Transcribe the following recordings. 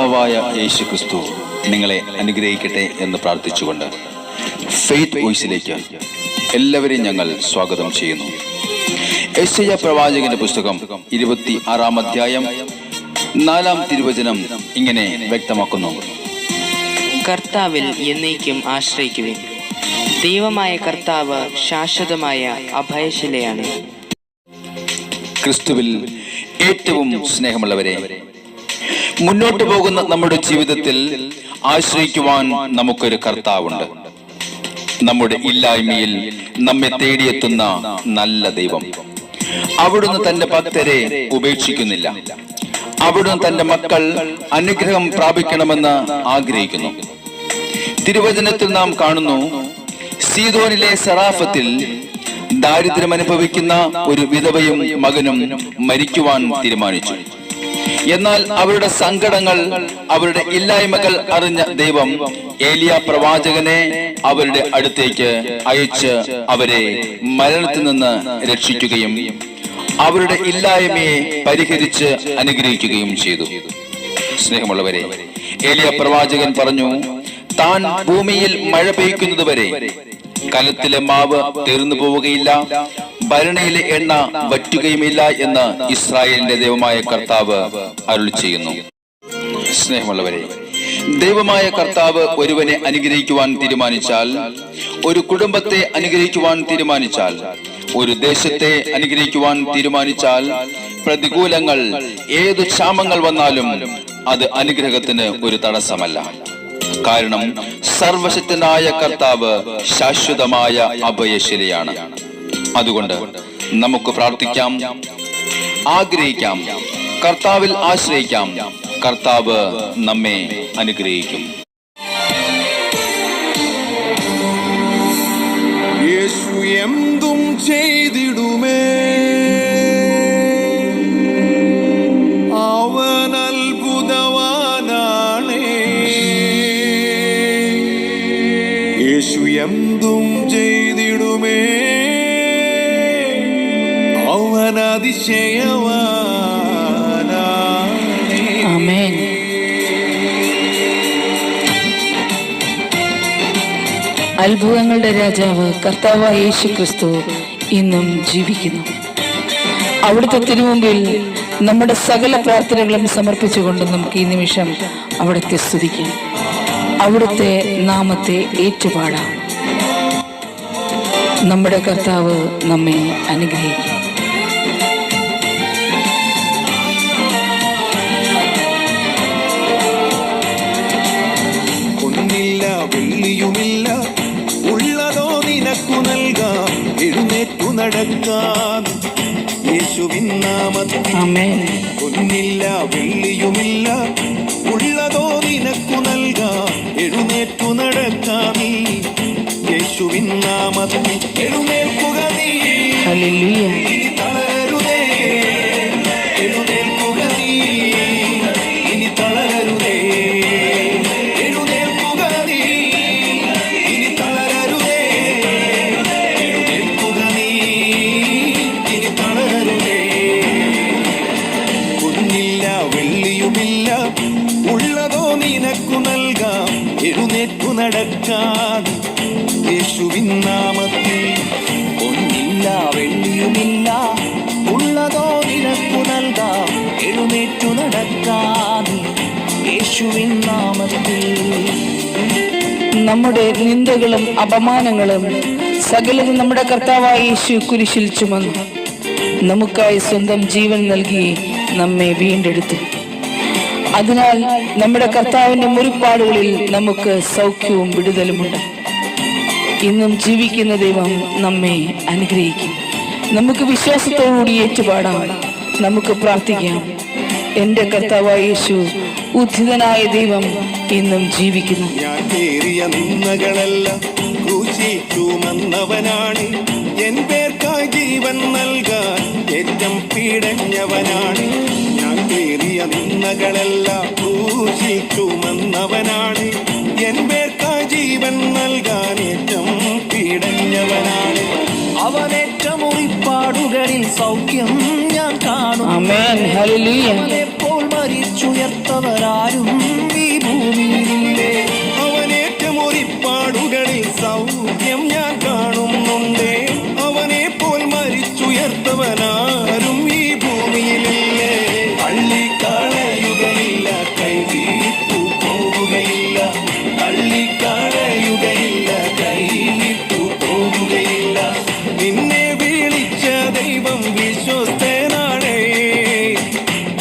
കർത്താവായ യേശു ക്രിസ്തു നിങ്ങളെ അനുഗ്രഹിക്കട്ടെ എന്ന് പ്രാർത്ഥിച്ചുകൊണ്ട് ഫെയ്ത്ത് വോയിസിലേക്ക് എല്ലാവരെയും ഞങ്ങൾ സ്വാഗതം ചെയ്യുന്നു. യെശയ്യാ പ്രവാചകന്റെ പുസ്തകം 26-ാം അധ്യായം 4-ാം തിരുവചനം ഇങ്ങനെ വ്യക്തമാക്കുന്നു: കർത്താവിൽ എന്നേക്കും ആശ്രയിക്കുവിൻ. ദൈവമായ കർത്താവ് ശാശ്വതമായ അഭയശിലയാണ്. ക്രിസ്തുവിൽ ഏറ്റവും സ്നേഹമുള്ളവരെ, മുന്നോട്ട് പോകുന്ന നമ്മുടെ ജീവിതത്തിൽ ആശ്രയിക്കുവാൻ നമുക്കൊരു കർത്താവുണ്ട്. നമ്മുടെ ഇല്ലായ്മയിൽ നമ്മെ തേടിയെത്തുന്ന നല്ല ദൈവം. അവിടുന്ന് തന്റെ ഭക്തരെ ഉപേക്ഷിക്കുന്നില്ല. അവിടുന്ന് തന്റെ മക്കൾ അനുഗ്രഹം പ്രാപിക്കണമെന്ന് ആഗ്രഹിക്കുന്നു. തിരുവചനത്തിൽ നാം കാണുന്നു, സീദോനിലെ സറാഫത്തിൽ ദാരിദ്ര്യം അനുഭവിക്കുന്ന ഒരു വിധവയും മകനും മരിക്കുവാൻ തീരുമാനിച്ചു. എന്നാൽ അവരുടെ സങ്കടങ്ങൾ, അവരുടെ ഇല്ലായ്മകൾ അറിഞ്ഞ ദൈവം ഏലിയ പ്രവാചകനെ അവരുടെ അടുത്തേക്ക് അയച്ച് അവരെ മരണത്തിൽ നിന്ന് രക്ഷിക്കുകയും അവരുടെ ഇല്ലായ്മയെ പരിഹരിച്ച് അനുഗ്രഹിക്കുകയും ചെയ്തു. സ്നേഹമുള്ളവരെ, ഏലിയ പ്രവാചകൻ പറഞ്ഞു, താൻ ഭൂമിയിൽ മഴ പെയ്യ്ക്കുന്നതുവരെ കലത്തിലെ മാവ് തീർന്നു പോവുകയില്ല, ഭരണിയിലെ എണ്ണ വറ്റുകയുമില്ല എന്ന് ഇസ്രായേലിന്റെ ദൈവമായ കർത്താവ് അരുളി ചെയ്യുന്നു. സ്നേഹമുള്ളവരെ, ദൈവമായ കർത്താവ് ഒരുവനെ അനുഗ്രഹിക്കുവാൻ തീരുമാനിച്ചാൽ, ഒരു കുടുംബത്തെ അനുഗ്രഹിക്കുവാൻ തീരുമാനിച്ചാൽ, ഒരു ദേശത്തെ അനുഗ്രഹിക്കുവാൻ തീരുമാനിച്ചാൽ, പ്രതികൂലങ്ങൾ, ഏതു ക്ഷാമങ്ങൾ വന്നാലും അത് അനുഗ്രഹത്തിന് ഒരു തടസ്സമല്ല. കാരണം സർവശക്തനായ കർത്താവ് ശാശ്വതമായ അഭയശിലയാണ്. അതുകൊണ്ട് നമുക്ക് പ്രാർത്ഥിക്കാം, ആഗ്രഹിക്കാം, കർത്താവിൽ ആശ്രയിക്കാം. കർത്താവ് നമ്മെ അനുഗ്രഹിക്കും. യേശു എന്തും ചെയ്തിടുമേ, അവൻ അത്ഭുതവാനാണേ. യേശു എന്തും ചെയ്തിടുമേ, അവൻ അതിശയവാനാണേ. ആമേൻ. അത്ഭുതങ്ങളുടെ രാജാവ് കർത്താവായ യേശു ക്രിസ്തു ഇന്നും ജീവിക്കുന്നു. അവിടുത്തെ തിരുമുമ്പിൽ നമ്മുടെ സകല പ്രാർത്ഥനകളും സമർപ്പിച്ചുകൊണ്ട് നമുക്ക് ഈ നിമിഷം അവിടുത്തെ സ്തുതിക്കാം, അവിടുത്തെ നാമത്തെ ഏറ്റുപാടാം. നമ്മുടെ കർത്താവ് നമ്മെ അനുഗ്രഹിക്കും. ഒന്നില്ല വെള്ളിയുമില്ല, ഉള്ളതോ നിനക്കു നൽകാം. എഴുന്നേറ്റു നടക്കാം യേശുവിൻ നാമത്തിൽ. ഒന്നില്ല വെള്ളിയുമില്ല, ഉള്ളതോ നിനക്കു നൽകാം. എഴുന്നേറ്റു നടക്കാം യേശുവിൻ നാമത്തിൽ. എഴുന്നേൽക്കുക നീ, ഇനി തളരരുതേ. എഴുന്നേൽക്കുക നീ, ഇനി തളരരുതേ. എഴുന്നേൽക്കുക നീ, ഇനി തളരരുതേ. എഴുന്നേൽക്കുക നീ, ഇനി തളരരുതേ. ഒന്നില്ല വെള്ളിയുമില്ല, ഉള്ളതോ നിനക്കു നൽകാം. എഴുന്നേറ്റു നടക്കാൻ യേശുവിൻ നാമത്തിൽ. ഒന്നില്ല വെള്ളിയുമില്ല, ഉള്ളതോ നിനക്കു നൽകാം. എഴുന്നേറ്റു നടക്കാൻ യേശുവിൻ നാമത്തിൽ. നമ്മുടെ നിന്ദകളും അപമാനങ്ങളും സകലതും നമ്മുടെ കർത്താവായ യേശു കുരിശിൽ ചുമന്നു നമുക്കായി സ്വന്തം ജീവൻ നൽകി നമ്മെ വീണ്ടെടുത്തു. അതിനാൽ നമ്മുടെ കർത്താവിന്റെ മുറിപ്പാടുകളിൽ നമുക്ക് സൗഖ്യവും വിടുതലുമുണ്ട്. ഇന്നും ജീവിക്കുന്ന ദൈവം നമ്മെ അനുഗ്രഹിക്കും. നമുക്ക് വിശ്വാസത്തോടുകൂടി ഏറ്റുപാടാം, നമുക്ക് പ്രാർത്ഥിക്കാം. എൻ്റെ കർത്താവായ യേശു, ഉദ്ധിതനായ ദൈവം ഇന്നും ജീവിക്കുന്നു. ഞാൻ കേറിയ നിന്ദകളെല്ലാം ക്രൂശിൽ ചുമന്നവനാണ്. എൻ പേർക്കായി ജീവൻ നൽകാൻ ഏറ്റം പീഡഞ്ഞവനാണ്. ഞാൻ കേറിയ നിന്ദകളെല്ലാം ക്രൂശിൽ ചുമന്നവനാണ്. എൻ പേർക്കായി ജീവൻ നൽകാൻ ഏറ്റം പീഡഞ്ഞവനാണ്. അവനേറ്റ മുറിപ്പാടുകൾ വീഴ്ചകളിൽ സൗഖ്യം ഞാൻ കാണും. ആമേൻ. ഹല്ലേലൂയ. അവനെപ്പോൾ മരിച്ചുയർത്തവരാരും ഈ ഭൂമിയിലില്ലേ. അവനേറ്റ മുറിപ്പാടുകളിൽ സൗഖ്യം ഞാൻ കാണുന്നുണ്ട്. അവനെ പോൽ മരിച്ചുയർത്തവനാരും ഈ ഭൂമിയിലില്ലേ. തള്ളിക്കളയുകയില്ല, കൈവിട്ടു പോവുകയില്ല. തള്ളിക്കളയുകയില്ല, കൈവിട്ടു പോവുകയില്ല. നിന്നെ വിളിച്ച ദൈവം വിശ്വസ്തനാണ്.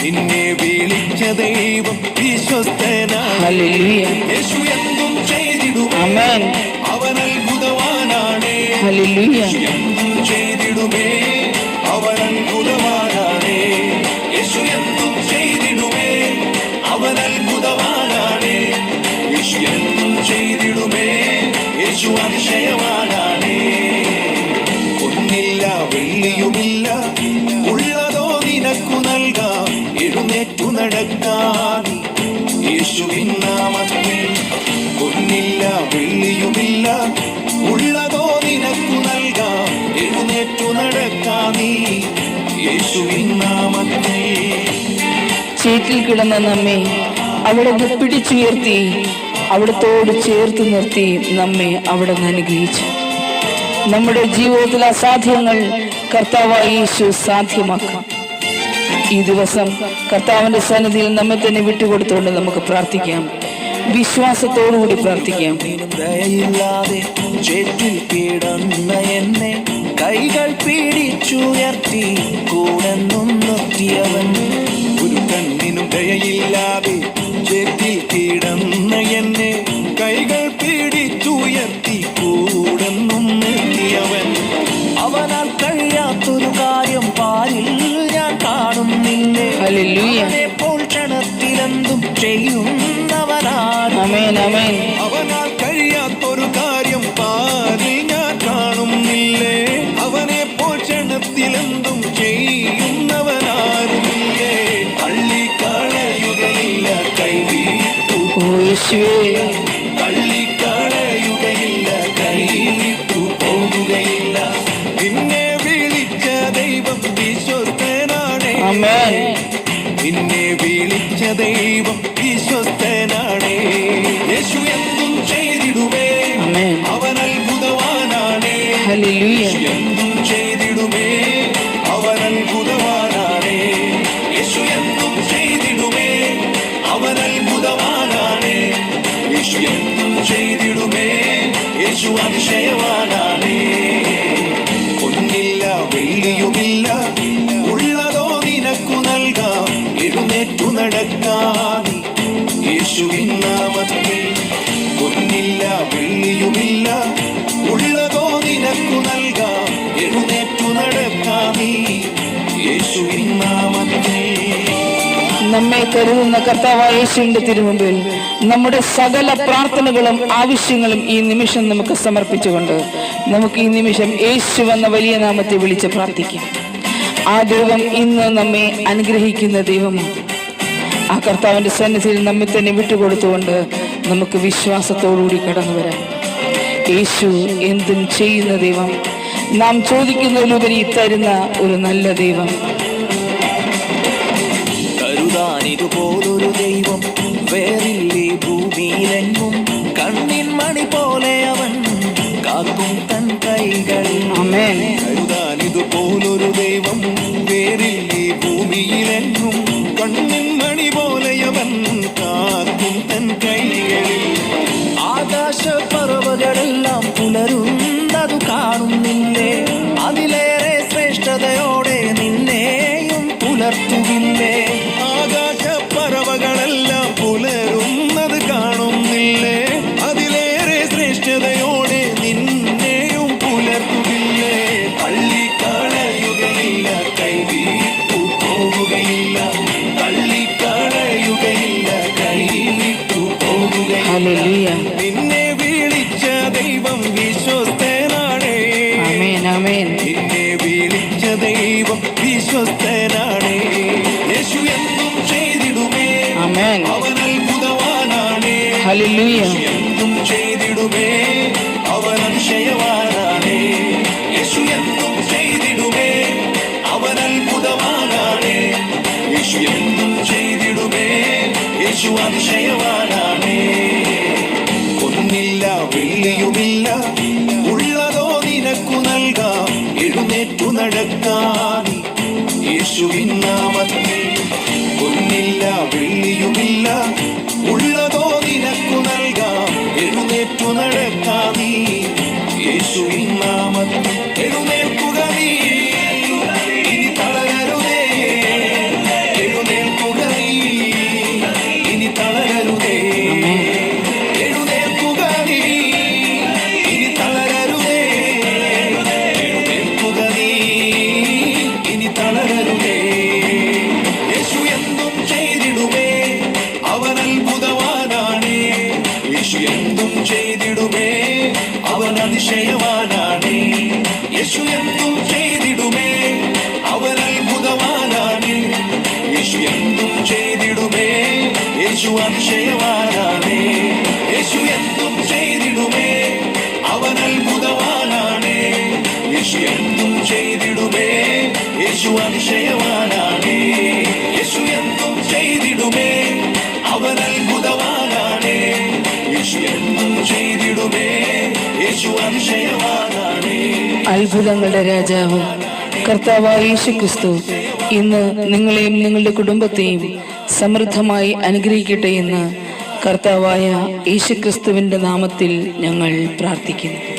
നിന്നെ വിളിച്ച ദൈവം വിശ്വസ്തനാണ്. ഹല്ലേലൂയ. യേശു എന്തും ചെയ്തിടും. ആമേൻ. അവൻ അത്ഭുതവാനാണ്. ഹല്ലേലൂയ. എന്തും ചെയ്തിടുമേ, അവൻ അത്ഭുതവാനാണ്. യേശു എന്തും ചെയ്തിടുമേ, അവൻ അത്ഭുതവാനാണ്. യേശു എന്തും ചെയ്തിടുമേ, യേശു അതിശയവാനാണ്. ഒന്നില്ല വെള്ളിയുമില്ല, ഉള്ളതോ നിനക്കു നൽകാം. എഴുന്നേറ്റു നടക്കാൻ യേശുവിൻ നാമത്തിൽ. ഒന്നില്ല വെള്ളിയുമില്ല, ഉള്ളതോ നിനക്കു നൽകാം. എഴുന്നേറ്റു നടക്കാൻ യേശുവിൻ നാമത്തിൽ. ചേറ്റിൽ കിടന്ന നമ്മെ അവിടുന്ന് പിടിച്ചുയർത്തി അവിടത്തോട് ചേർത്ത് നിർത്തി നമ്മെ അവിടുന്ന് അനുഗ്രഹിച്ചു. നമ്മുടെ ജീവിതത്തിലെ അസാധ്യങ്ങൾ കർത്താവായ യേശു സാധ്യമാക്കാം. ഈ ദിവസം കർത്താവിന്റെ സന്നിധിയിൽ നമ്മെ തന്നെ വിട്ടുകൊടുത്തുകൊണ്ട് നമുക്ക് പ്രാർത്ഥിക്കാം. വിശ്വാസത്തോടുകൂടി പ്രാർത്ഥിക്കാം. ദയയില്ലാതെ ചേറ്റിൽ കിടന്ന എന്നെ കൈകൾ പിടിച്ചുയർത്തി കൂടെ നിർത്തിയവൻ. ഒരു കണ്ണിനും ദയയില്ലാതെ ചേറ്റിൽ കിടന്ന എന്നെ കൈകൾ പിടിച്ചുയർത്തി കൂടെ നിർത്തിയവൻ. അവനാൽ കഴിയാത്തൊരു കാര്യം പാരിൽ ഞാൻ കാണുന്നില്ലേ. ഹല്ലേലൂയ. അവനെപ്പോൾ ക്ഷണത്തിലെന്തും ചെയ്യുന്നവനാണ്. ആമേൻ. ആമേൻ. അവനാൽ കഴിയാത്തൊരു കാര്യം പാരിൽ ഞാൻ കാണുന്നില്ലേ. അവനെ പോഷണത്തിലെന്തും ചെയ്യുന്നവനാരുമില്ലേ. തള്ളിക്കളയുകയില്ല, കൈവിട്ടു. ഓ യേശുവേ. തള്ളിക്കളയുകയില്ല, കൈവിട്ടു പോകുകയില്ല. നിന്നെ വിളിച്ച ദൈവം വിശ്വസ്തനാണ്. ആമേൻ. നിന്നെ വിളിച്ച ദൈവം വിശ്വസ്തനാണ്. യേശു എന്തും ചെയ്തിടുമേ, ആമേൻ. അവൻ അത്ഭുതവാനാണ്. ഹല്ലേലൂയ. എന്തും ചെയ്തിടുമേ, അവൻ അത്ഭുതവാനാണ്. യേശു എന്തും ചെയ്തിടുമേ, അവൻ അത്ഭുതവാനാണ്. യേശു എന്തും ചെയ്തിടുമേ, യേശു അതിശയവാനാണ്. ഒന്നില്ല വെള്ളിയുമില്ല, ഉള്ളതോ നിനക്കു നൽകാം. എഴുന്നേറ്റു നടക്കാൻ യേശുവിൻ നാമത്തിൽ. ഒന്നില്ല വെള്ളിയുമില്ല, ഉള്ളതോ നിനക്കു നൽകാം. എഴുന്നേറ്റു നടക്കാൻ യേശുവിൻ നാമത്തിൽ. നമ്മെ കരുതുന്ന കർത്താവായ യേശുവിന്റെ തിരുമുമ്പിൽ നമ്മുടെ സകല പ്രാർത്ഥനകളും ആവശ്യങ്ങളും ഈ നിമിഷം നമുക്ക് സമർപ്പിച്ചുകൊണ്ട് നമുക്ക് ഈ നിമിഷം യേശു എന്ന വലിയ നാമത്തെ വിളിച്ച് പ്രാർത്ഥിക്കാം. ആ ദൈവം ഇന്ന് നമ്മെ അനുഗ്രഹിക്കുന്ന ദൈവമാണ്. ആ കർത്താവിന്റെ സന്നിധിയിൽ നമ്മെ തന്നെ വിട്ടുകൊടുത്തുകൊണ്ട് നമുക്ക് വിശ്വാസത്തോടുകൂടി കടന്നു വരാം. യേശു എന്തും ചെയ്യുന്ന ദൈവം, നാം ചോദിക്കുന്നതിലുപരി തരുന്ന ഒരു നല്ല ദൈവം. കരുതാനിതുപോലൊരു ദൈവം വേറില്ലേ ഭൂമിയിലെങ്ങും. കണ്ണിൻ മണി പോലെ അവൻ കാക്കും തൻ കൈകളിൽ. ആമേൻ. കരുതാനിതുപോലൊരു ദൈവം വേറില്ലേ ഭൂമിയിലെങ്ങും. കണ്ണിൻ മണി പോലെയവൻ കാക്കും തൻ കൈകളിൽ. ആകാശപ്പറവകളെല്ലാം പുലരുന്നതു കാണുന്നില്ലേ. അതിലേറെ ശ്രേഷ്ഠതയോടെ നിന്നെയും പുലർത്തുകില്ലേ. ആകാശപ്പറവകളെല്ലാം പുലരുന്നത് കാണുന്നില്ലേ. അതിലേറെ ശ്രേഷ്ഠതയോടെ നിന്നെയും പുലർത്തുകില്ലേ. തള്ളിക്കളയുകയില്ല, കൈവിട്ടു പോവുകയില്ല. തള്ളിക്കളയുകയില്ല, കൈവിട്ടു പോവുകയില്ല. ഹല്ലേലൂയ. നിന്നെ വിളിച്ച ദൈവം വിശ്വസ്തനാണ്. ആമേൻ. ആമേൻ. നിന്നെ വിളിച്ച ദൈവം വിശ്വസ്തനാണ്. യേശു എന്തും ചെയ്തിടുമേ, ആമേൻ. അവൻ അത്ഭുതവാനാണ്. ഹല്ലേലൂയ. എന്തും ചെയ്തിടുമേ, അവൻ അതിശയവാനാണ്. യേശു എന്തും ചെയ്തിടുമേ, യേശു അതിശയവാനാണേ. പൊന്നില്ല വെള്ളിയുമില്ല, ഉള്ളതോ നിനക്കു നൽകാം, എഴുന്നേറ്റു നടക്കാൻ യേശുവിൻ നാമത്തിൽ. പൊന്നില്ല വെള്ളിയുമില്ല, ഉള്ളതോ നിനക്കു നൽകാം, എഴുന്നേറ്റു നടക്കാൻ യേശുവിൻ നാമത്തിൽ. എഴുന്നേൽക്കുക നീ, ഇനി തളരരുതേ. എഴുന്നേൽക്കുക നീ, ഇനി തളരരുതേ. എഴുന്നേൽക്കുക നീ, ഇനി തളരരുതേ. എഴുന്നേൽക്കുക നീ, ഇനി തളരരുതേ. യേശു എന്തും ചെയ്തിടുമേ, അവൻ അത്ഭുതവാനാണേ. യേശു എന്തും ചെയ്തിടുമേ, അവൻ അതിശയവാനാണേ. യേശു എന്തും ചെയ്തിടുമേ, അവൻ അത്ഭുതവാനാണേ. യേശു എന്തും ചെയ്തിടുമേ, യേശു അതിശയവാനാണേ. യേശു എന്തും ചെയ്തിടുമേ, അവൻ അത്ഭുതവാനാണേ. യേശു എന്തും ചെയ്തിടുമേ, യേശു അതിശയവാനാണേ. യേശു എന്തും ചെയ്തിടുമേ, അവൻ അത്ഭുതവാനാണേ. യേശു എന്തും ചെയ്തിടുമേ, യേശു അതിശയവാനാണേ. അത്ഭുതങ്ങളുടെ രാജാവ് കർത്താവായ യേശു ക്രിസ്തു ഇന്ന് നിങ്ങളെയും നിങ്ങളുടെ കുടുംബത്തെയും സമൃദ്ധമായി അനുഗ്രഹിക്കട്ടെ എന്ന് കർത്താവായ യേശു ക്രിസ്തുവിന്റെ നാമത്തിൽ ഞങ്ങൾ പ്രാർത്ഥിക്കുന്നു.